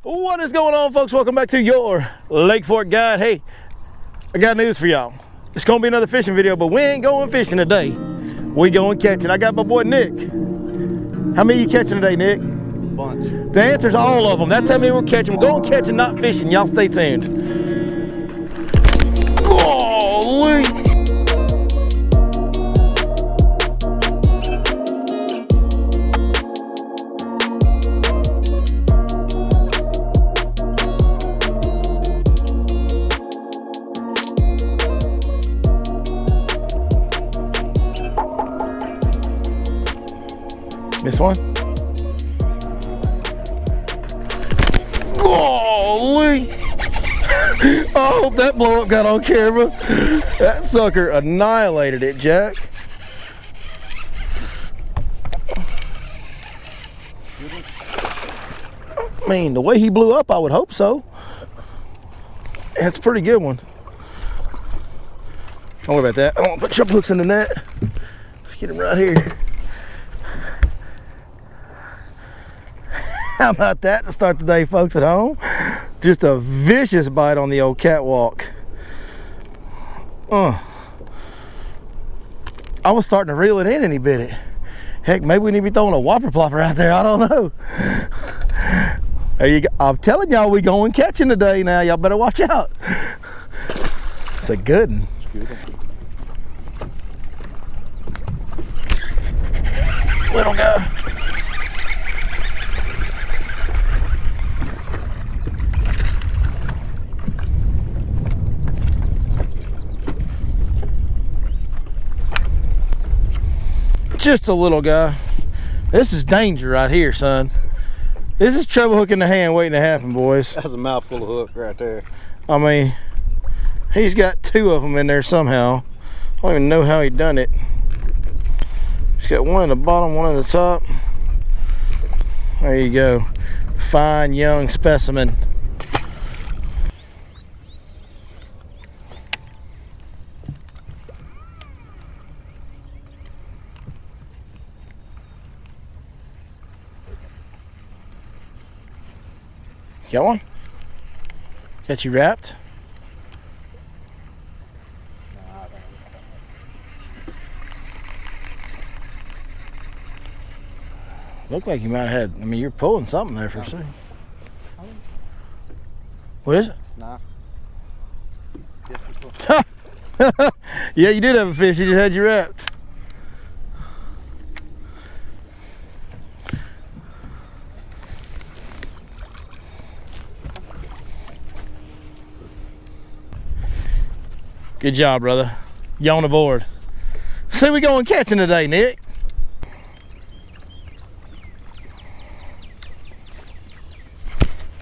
What is going on, folks? Welcome back to your Lake Fork Guide. Hey, I got news for y'all. It's gonna be another fishing video, but we ain't going fishing today. We going catching. I got my boy Nick. How many you catching today, Nick? Bunch. The answer's all of them. That's how many we're catching. We're going catching, not fishing. Y'all stay tuned. Golly! This one? Golly! I hope that blow up got on camera. That sucker annihilated it, Jack. I mean, the way he blew up, I would hope so. That's a pretty good one. Don't worry about that. I want to put jump hooks in the net. Let's get him right here. How about that to start the day, folks at home? Just a vicious bite on the old catwalk. I was starting to reel it in and he bit it. Heck, maybe we need to be throwing a whopper plopper out there. I don't know. There you go. I'm telling y'all, we going catching today now. Y'all better watch out. It's a good one. Little guy. Just a little guy. This is danger right here, son. This is trouble hook in the hand waiting to happen, boys. That's a mouthful of hook right there. I mean, he's got two of them in there somehow. I don't even know how he done it. He's got one at the bottom, one at the top. There you go. Fine young specimen. Got one? Got you wrapped? Looked like you might have had, I mean, you're pulling something there for a second. What is it? Nah. Yeah, you did have a fish, you just had you wrapped. Good job, brother. You on the board. See, we going catching today, Nick.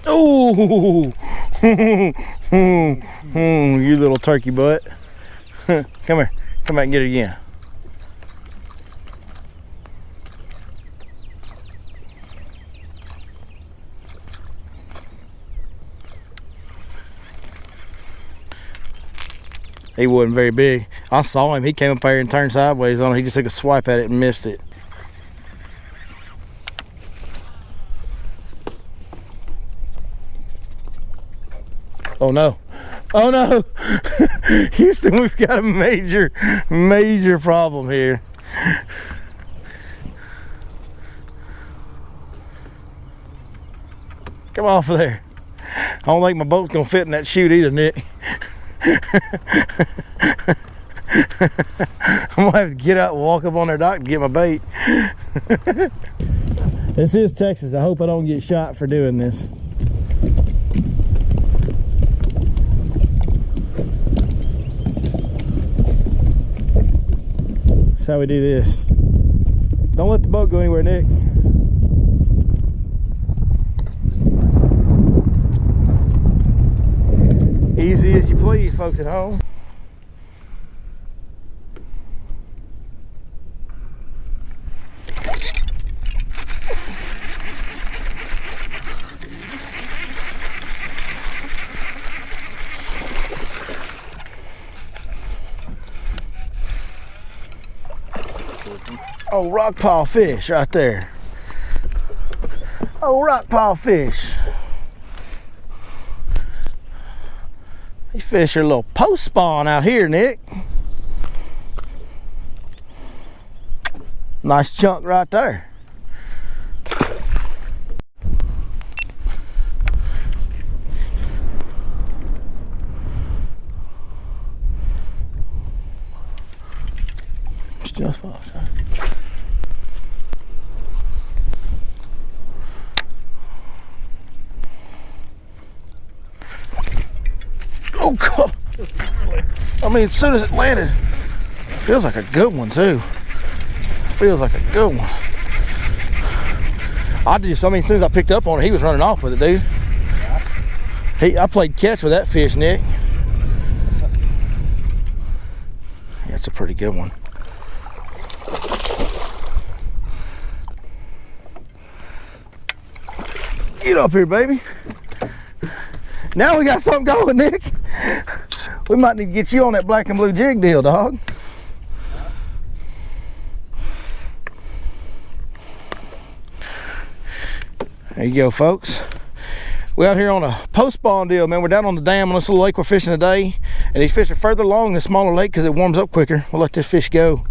Ooh, you little turkey butt. Come here, come back and get it again. He wasn't very big. I saw him. He came up here and turned sideways on it. He just took a swipe at it and missed it. Oh no. Oh no. Houston, we've got a major problem here. Come off of there. I don't think my boat's gonna fit in that chute either, Nick. I'm gonna have to get out and walk up on their dock and get my bait. This is Texas. I hope I don't get shot for doing this. That's how we do this. Don't let the boat go anywhere, Nick. Easy as you please, folks at home. Oh, rock pile fish right there. Oh, rock pile fish. He fished a little post spawn out here, Nick. Nice chunk right there. Just fine. Oh God! I mean, as soon as it landed, feels like a good one too. Feels like a good one. I mean, as soon as I picked up on it, he was running off with it, dude. I played catch with that fish, Nick. Yeah, it's a pretty good one. Get up here, baby. Now we got something going, Nick. We might need to get you on that black and blue jig deal, dog. There you go, folks. We're out here on a post spawn deal, man. We're down on the dam on this little lake we're fishing today. And these fish are further along the smaller lake because it warms up quicker. We'll let this fish go.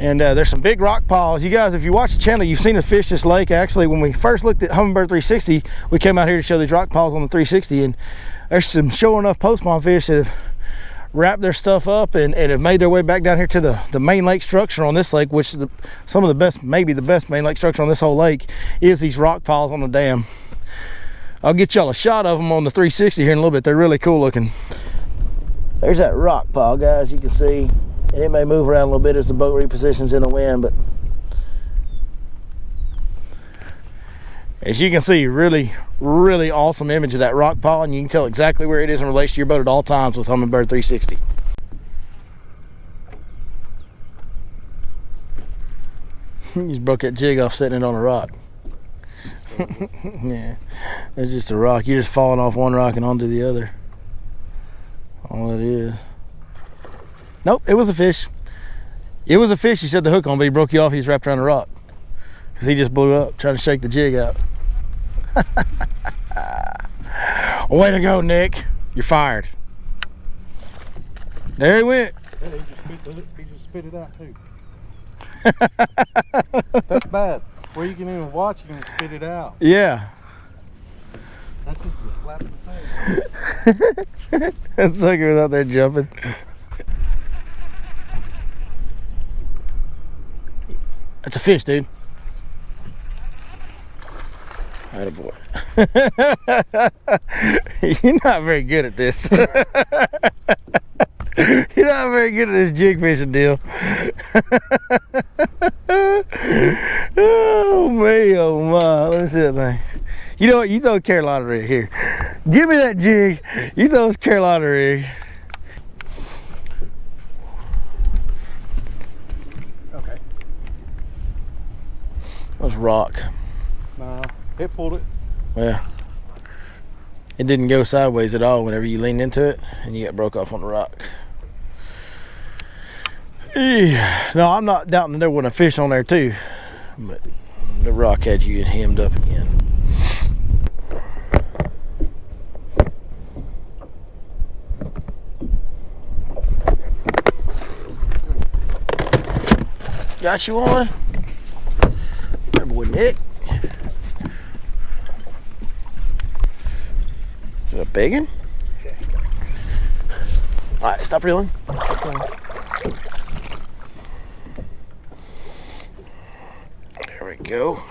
And there's some big rock piles. You guys, if you watch the channel, you've seen us fish this lake. Actually, when we first looked at Humminbird 360, we came out here to show these rock piles on the 360, and there's some sure enough post spawn fish that have wrapped their stuff up and have made their way back down here to the main lake structure on this lake, which is some of the best, maybe the best main lake structure on this whole lake, is these rock piles on the dam. I'll get y'all a shot of them on the 360 here in a little bit. They're really cool looking. There's that rock pile, guys, you can see. And it may move around a little bit as the boat repositions in the wind, but as you can see, really awesome image of that rock pile, and you can tell exactly where it is in relation to your boat at all times with Humminbird 360. You just broke that jig off setting it on a rock. Yeah, it's just a rock. You're just falling off one rock and onto the other. All it is. Nope, it was a fish. It was a fish he set the hook on, but he broke you off. He's wrapped around the rock because he just blew up trying to shake the jig out. Way to go, Nick. You're fired. There he went. Yeah, he just spit it out too. That's bad. Where you can even watch him spit it out. Yeah. That's just a slap in the face. That sucker was out there jumping. That's a fish, dude. Attaboy. You're not very good at this. You're not very good at this jig fishing deal. Oh man, oh my. Let me see that thing. You know what? You throw a Carolina rig here. Give me that jig. You throw this Carolina rig. Okay. Let's rock. Nah, it pulled it. Yeah. It didn't go sideways at all whenever you leaned into it and you got broke off on the rock. Yeah. No, I'm not doubting that there wasn't a fish on there too, but the rock had you hemmed up again. Got you on? That boy Nick. Is it a big one? Okay. Alright, stop reeling. There we go.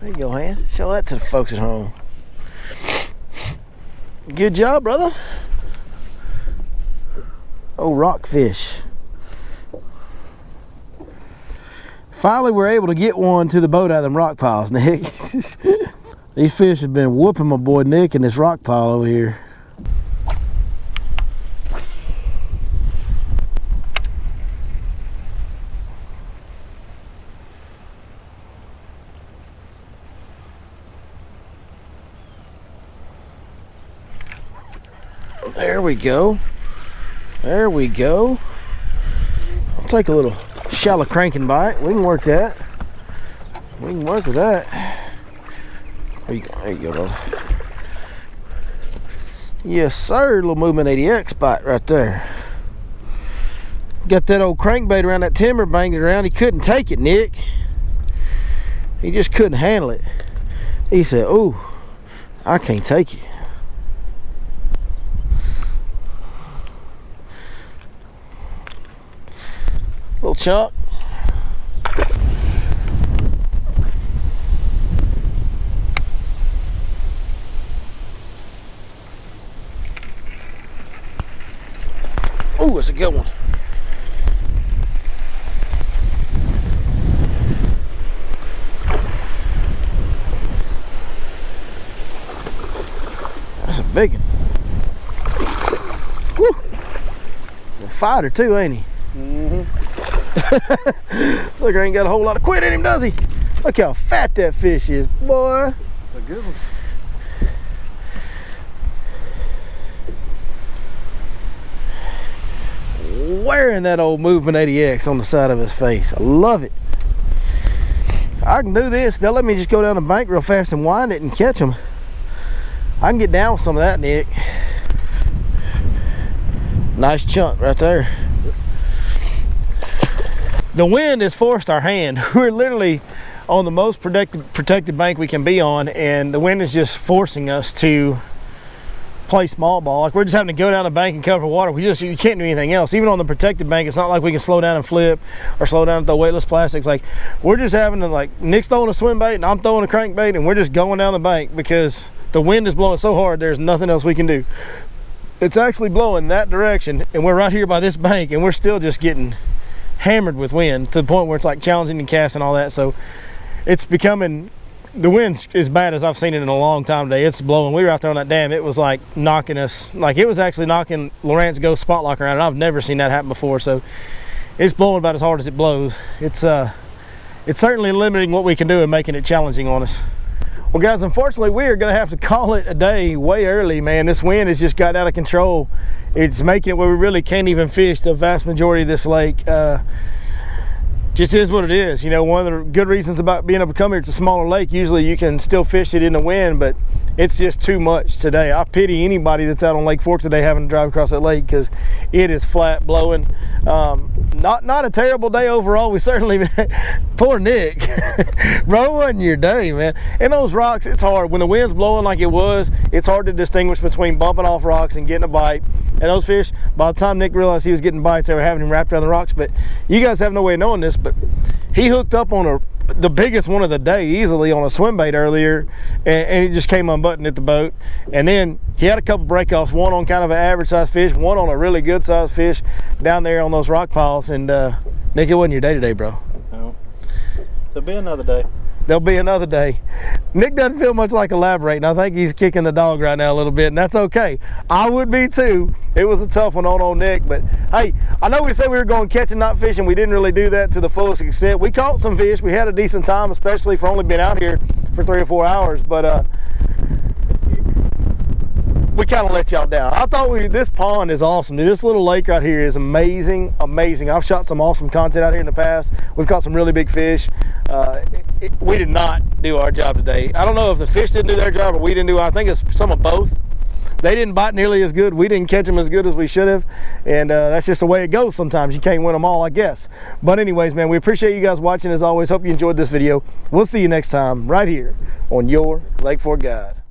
There you go, Han. Show that to the folks at home. Good job, brother. Oh, rockfish. Finally, we're able to get one to the boat out of them rock piles, Nick. These fish have been whooping my boy Nick in this rock pile over here. There we go. There we go. I'll take a little shallow cranking bite. We can work that. We can work with that. There you go, there you go, brother. Yes, sir, little Movement 80X bite right there. Got that old crankbait around that timber banging around. He couldn't take it, Nick. He just couldn't handle it. He said, "Ooh, I can't take it." Little chunk. Ooh, that's a good one. That's a big one. Woo! A fighter too, ain't he? Look, I ain't got a whole lot of quit in him, does he? Look how fat that fish is, boy. It's a good one. Wearing that old Movement 80X on the side of his face. I love it. I can do this. They'll let me just go down the bank real fast and wind it and catch them. I can get down with some of that, Nick. Nice chunk right there. The wind has forced our hand. We're literally on the most protected bank we can be on, and the wind is just forcing us to play small ball. Like, we're just having to go down the bank and cover water. You can't do anything else. Even on the protected bank, it's not like we can slow down and flip or slow down and throw weightless plastics. Like, we're just having to, like, Nick's throwing a swim bait and I'm throwing a crankbait, and we're just going down the bank because the wind is blowing so hard there's nothing else we can do. It's actually blowing that direction, and we're right here by this bank, and we're still just getting hammered with wind to the point where it's like challenging to cast and all that. So it's becoming, the wind's as bad as I've seen it in a long time today. It's blowing. We were out there on that dam. It was like knocking us, like it was actually knocking Lowrance Ghost spot lock around, and I've never seen that happen before. So it's blowing about as hard as it blows. It's certainly limiting what we can do and making it challenging on us. Well, guys, unfortunately, we are going to have to call it a day way early, man. This wind has just got out of control. It's making it where we really can't even fish the vast majority of this lake. Just is what it is. You know, one of the good reasons about being able to come here, it's a smaller lake. Usually you can still fish it in the wind, but it's just too much today. I pity anybody that's out on Lake Fork today having to drive across that lake because it is flat blowing. Not a terrible day overall. We certainly, poor Nick, bro, wasn't your day, man. And those rocks, it's hard. When the wind's blowing like it was, it's hard to distinguish between bumping off rocks and getting a bite. And those fish, by the time Nick realized he was getting bites, they were having him wrapped around the rocks. But you guys have no way of knowing this, but he hooked up on the biggest one of the day easily on a swim bait earlier, and it just came unbuttoned at the boat. And then he had a couple breakoffs, one on kind of an average size fish, one on a really good size fish down there on those rock piles. And Nick, it wasn't your day today, bro. No. There'll be another day. There'll be another day. Nick doesn't feel much like elaborating. I think he's kicking the dog right now a little bit, and that's okay. I would be too. It was a tough one on old Nick, but hey, I know we said we were going catching, not fishing. We didn't really do that to the fullest extent. We caught some fish. We had a decent time, especially for only being out here for 3 or 4 hours, but we kind of let y'all down. I thought this pond is awesome. Dude, this little lake right here is amazing, amazing. I've shot some awesome content out here in the past. We've caught some really big fish. We did not do our job today. I don't know if the fish didn't do their job or we didn't do. I think it's some of both. They didn't bite nearly as good. We didn't catch them as good as we should have. And that's just the way it goes sometimes. You can't win them all, I guess. But anyways, man, we appreciate you guys watching as always. Hope you enjoyed this video. We'll see you next time right here on your Lake Fork Guide.